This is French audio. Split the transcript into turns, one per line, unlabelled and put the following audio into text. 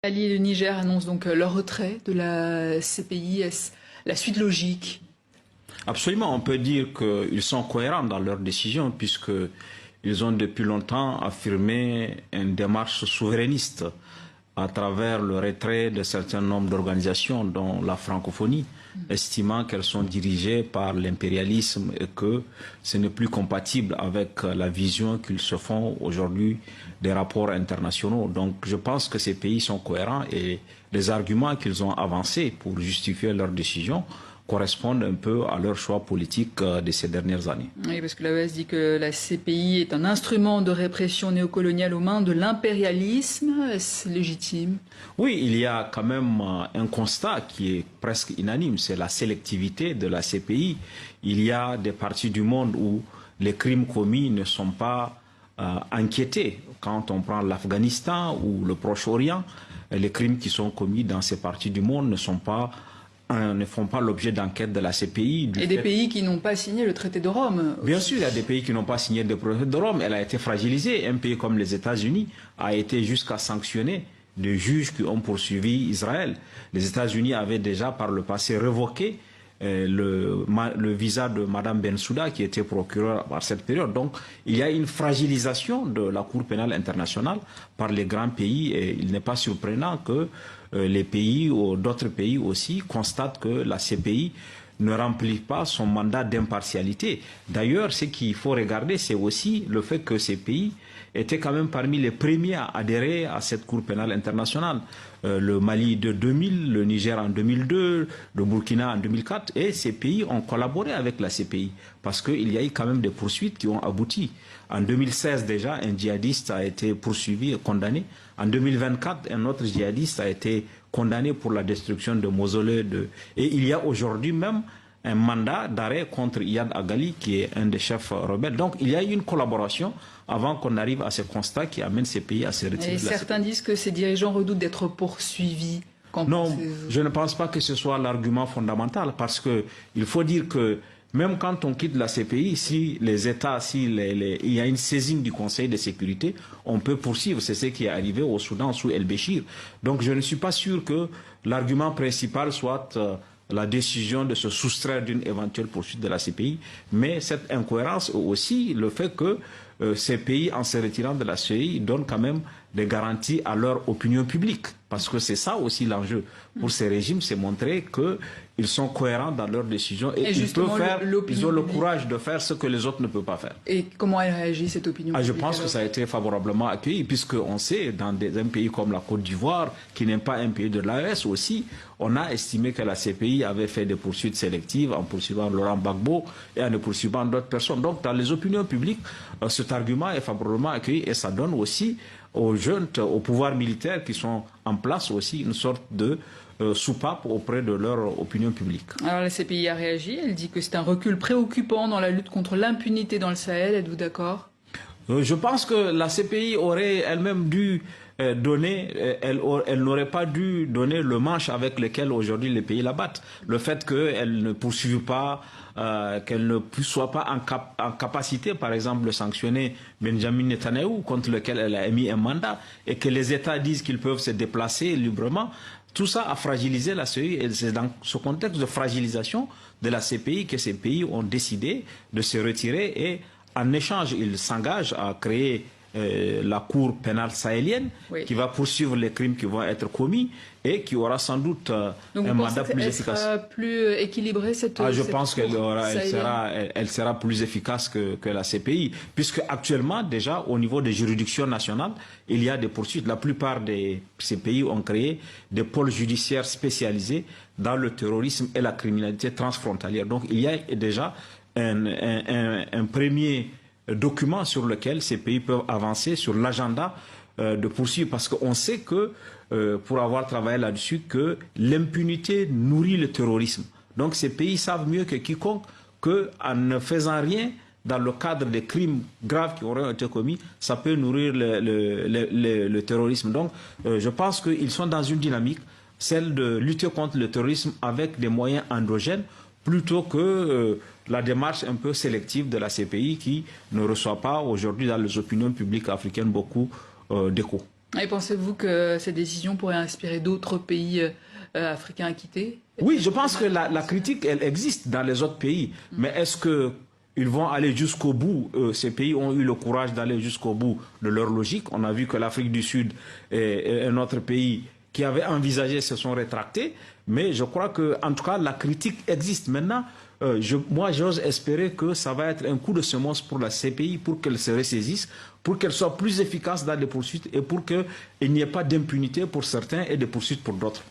Ali et le Niger annoncent donc leur retrait de la CPI. Est-ce la suite logique?
Absolument, on peut dire qu'ils sont cohérents dans leurs décisions puisqu'ils ont depuis longtemps affirmé une démarche souverainiste à travers le retrait de certain nombre d'organisations, dont la francophonie, estimant qu'elles sont dirigées par l'impérialisme et que ce n'est plus compatible avec la vision qu'ils se font aujourd'hui des rapports internationaux. Donc je pense que ces pays sont cohérents et les arguments qu'ils ont avancés pour justifier leurs décisions correspondent un peu à leur choix politique de ces dernières années.
Oui, parce que l'OAS dit que la CPI est un instrument de répression néocoloniale aux mains de l'impérialisme. Est-ce légitime?
Oui, il y a quand même un constat qui est presque unanime, c'est la sélectivité de la CPI. Il y a des parties du monde où les crimes commis ne sont pas enquêtés. Quand on prend l'Afghanistan ou le Proche-Orient, les crimes qui sont commis dans ces parties du monde ne font pas l'objet d'enquête de la CPI.
Et des pays qui n'ont pas signé le traité de Rome.
Bien sûr, il y a des pays qui n'ont pas signé le traité de Rome. Elle a été fragilisée. Un pays comme les États-Unis a été jusqu'à sanctionner des juges qui ont poursuivi Israël. Les États-Unis avaient déjà par le passé révoqué le visa de Mme Bensouda qui était procureure à cette période. Donc il y a une fragilisation de la Cour pénale internationale par les grands pays et il n'est pas surprenant que les pays ou d'autres pays aussi constatent que la CPI ne remplit pas son mandat d'impartialité. D'ailleurs, ce qu'il faut regarder, c'est aussi le fait que ces pays étaient quand même parmi les premiers à adhérer à cette Cour pénale internationale. Le Mali de 2000, le Niger en 2002, le Burkina en 2004, et ces pays ont collaboré avec la CPI parce qu'il y a eu quand même des poursuites qui ont abouti. En 2016 déjà, un djihadiste a été poursuivi et condamné. En 2024, un autre djihadiste a été condamné pour la destruction de mausolées. Et il y a aujourd'hui même un mandat d'arrêt contre Iyad Agali, qui est un des chefs rebelles. Donc il y a eu une collaboration avant qu'on arrive à ce constat qui amène ces pays à se retirer.
Et certains disent que ces dirigeants redoutent d'être poursuivis.
Non, je ne pense pas que ce soit l'argument fondamental, parce qu'il faut dire que même quand on quitte la CPI, si les États, il y a une saisine du Conseil de sécurité, on peut poursuivre. C'est ce qui est arrivé au Soudan sous El-Béchir. Donc je ne suis pas sûr que l'argument principal soit la décision de se soustraire d'une éventuelle poursuite de la CPI, mais cette incohérence aussi le fait que ces pays, en se retirant de la CPI, donnent quand même des garanties à leur opinion publique. Parce que c'est ça aussi l'enjeu pour ces régimes, c'est montrer qu'ils sont cohérents dans leurs décisions et ils ont le courage de faire ce que les autres ne peuvent pas faire.
Et comment elle réagit, cette opinion publique?
Je pense que ça a été favorablement accueilli, puisqu'on sait, dans un pays comme la Côte d'Ivoire, qui n'est pas un pays de l'AES aussi, on a estimé que la CPI avait fait des poursuites sélectives en poursuivant Laurent Gbagbo et en poursuivant d'autres personnes. Donc dans les opinions publiques, cet argument est favorablement accueilli et ça donne aussi aux jeunes, aux pouvoirs militaires qui sont en place aussi une sorte de soupape auprès de leur opinion publique.
Alors la CPI a réagi, elle dit que c'est un recul préoccupant dans la lutte contre l'impunité dans le Sahel. Êtes-vous d'accord?
Je pense que la CPI aurait elle-même dû donner, elle n'aurait pas dû donner le manche avec lequel aujourd'hui les pays la battent. Le fait qu'elle ne poursuive pas, qu'elle ne soit pas en capacité, par exemple, de sanctionner Benjamin Netanyahou, contre lequel elle a émis un mandat, et que les États disent qu'ils peuvent se déplacer librement, tout ça a fragilisé la CPI et c'est dans ce contexte de fragilisation de la CPI que ces pays ont décidé de se retirer et en échange, ils s'engagent à créer la Cour pénale sahélienne qui va poursuivre les crimes qui vont être commis et qui aura sans doute un mandat plus efficace.
Sera plus équilibrée cette
Je pense qu'elle
sera
plus efficace que la CPI, puisque actuellement déjà au niveau des juridictions nationales, il y a des poursuites. La plupart de ces pays ont créé des pôles judiciaires spécialisés dans le terrorisme et la criminalité transfrontalière. Donc il y a déjà un premier document sur lequel ces pays peuvent avancer sur l'agenda de poursuivre, parce qu'on sait que, pour avoir travaillé là-dessus, que l'impunité nourrit le terrorisme. Donc ces pays savent mieux que quiconque qu'en ne faisant rien, dans le cadre des crimes graves qui auraient été commis, ça peut nourrir le terrorisme. Donc je pense qu'ils sont dans une dynamique, celle de lutter contre le terrorisme avec des moyens endogènes, plutôt que la démarche un peu sélective de la CPI qui ne reçoit pas aujourd'hui dans les opinions publiques africaines beaucoup d'écho.
Et pensez-vous que ces décisions pourraient inspirer d'autres pays africains à quitter?
Oui, je pense que la critique, elle existe dans les autres pays. Mais est-ce qu'ils vont aller jusqu'au bout? Ces pays ont eu le courage d'aller jusqu'au bout de leur logique. On a vu que l'Afrique du Sud est un autre pays qui avait envisagé se sont rétractés. Mais je crois que, en tout cas, la critique existe. Maintenant, moi, j'ose espérer que ça va être un coup de semonce pour la CPI, pour qu'elle se ressaisisse, pour qu'elle soit plus efficace dans les poursuites et pour qu'il n'y ait pas d'impunité pour certains et des poursuites pour d'autres.